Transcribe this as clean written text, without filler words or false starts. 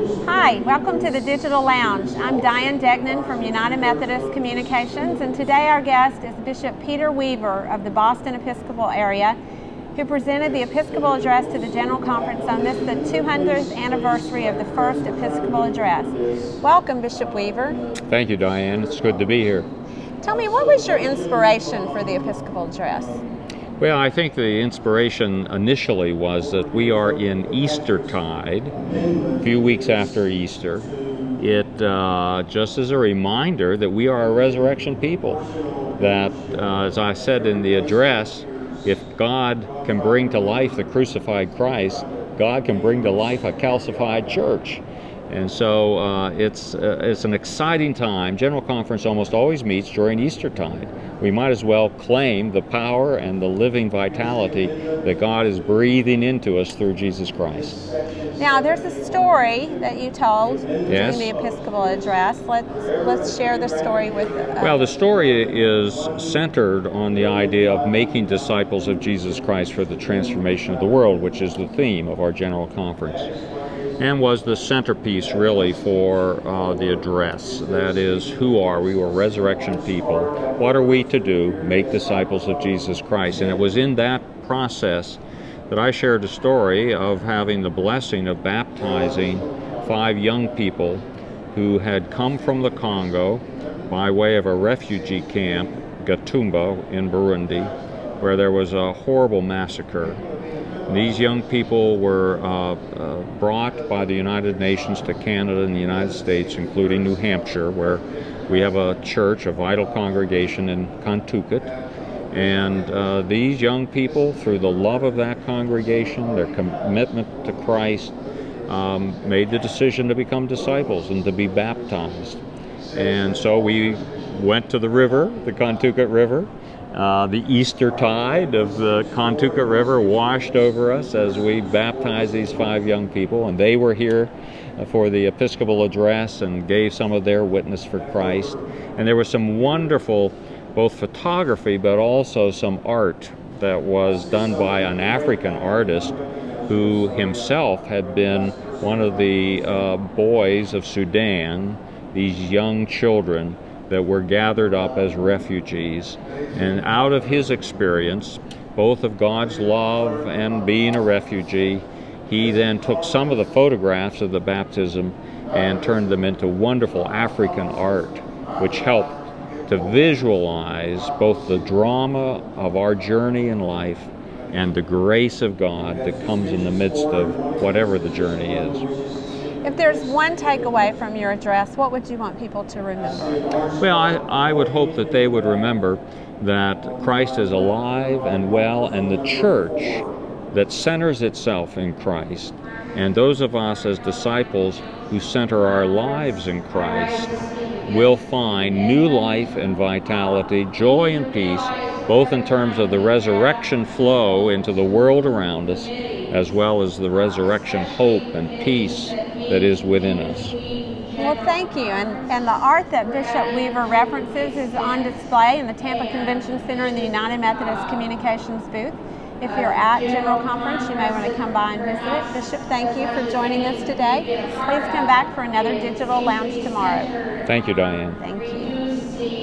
Hi, welcome to the Digital Lounge. I'm Diane Degnan from United Methodist Communications, and today our guest is Bishop Peter Weaver of the Boston Episcopal area, who presented the Episcopal Address to the General Conference on this, the 200th anniversary of the first Episcopal Address. Welcome, Bishop Weaver. Thank you, Diane. It's good to be here. Tell me, what was your inspiration for the Episcopal Address? Well, I think the inspiration initially was that we are in Eastertide, a few weeks after Easter. It just as a reminder that we are a resurrection people, that, as I said in the address, if God can bring to life the crucified Christ, God can bring to life a calcified church. And so it's an exciting time. General Conference almost always meets during Eastertide. We might as well claim the power and the living vitality that God is breathing into us through Jesus Christ. Now, there's a story that you told Yes. during the Episcopal Address. Let's share the story with Well, the story is centered on the idea of making disciples of Jesus Christ for the transformation of the world, which is the theme of our General Conference, and was the centerpiece really for the address. That is, who are we? We're resurrection people. What are we to do? Make disciples of Jesus Christ. And it was in that process that I shared a story of having the blessing of baptizing 5 young people who had come from the Congo by way of a refugee camp, Gatumba in Burundi, where there was a horrible massacre. These young people were brought by the United Nations to Canada and the United States, including New Hampshire, where we have a church, a vital congregation in Contoocook. And these young people, through the love of that congregation, their commitment to Christ, made the decision to become disciples and to be baptized. And so we went to the river, the Contoocook River. The Eastertide of the Contoocook River washed over us as we baptized these 5 young people, and they were here for the Episcopal Address and gave some of their witness for Christ. And there was some wonderful, both photography but also some art that was done by an African artist who himself had been one of the boys of Sudan, these young children that were gathered up as refugees. And out of his experience, both of God's love and being a refugee, he then took some of the photographs of the baptism and turned them into wonderful African art, which helped to visualize both the drama of our journey in life and the grace of God that comes in the midst of whatever the journey is. If there's one takeaway from your address, what would you want people to remember? Well, I would hope that they would remember that Christ is alive and well, and the church that centers itself in Christ, and those of us as disciples who center our lives in Christ, will find new life and vitality, joy and peace, both in terms of the resurrection flow into the world around us, as well as the resurrection hope and peace that is within us. Well, thank you. And the art that Bishop Weaver references is on display in the Tampa Convention Center in the United Methodist Communications booth. If you're at General Conference, you may want to come by and visit it. Bishop, thank you for joining us today. Please come back for another Digital Lounge tomorrow. Thank you, Diane. Thank you.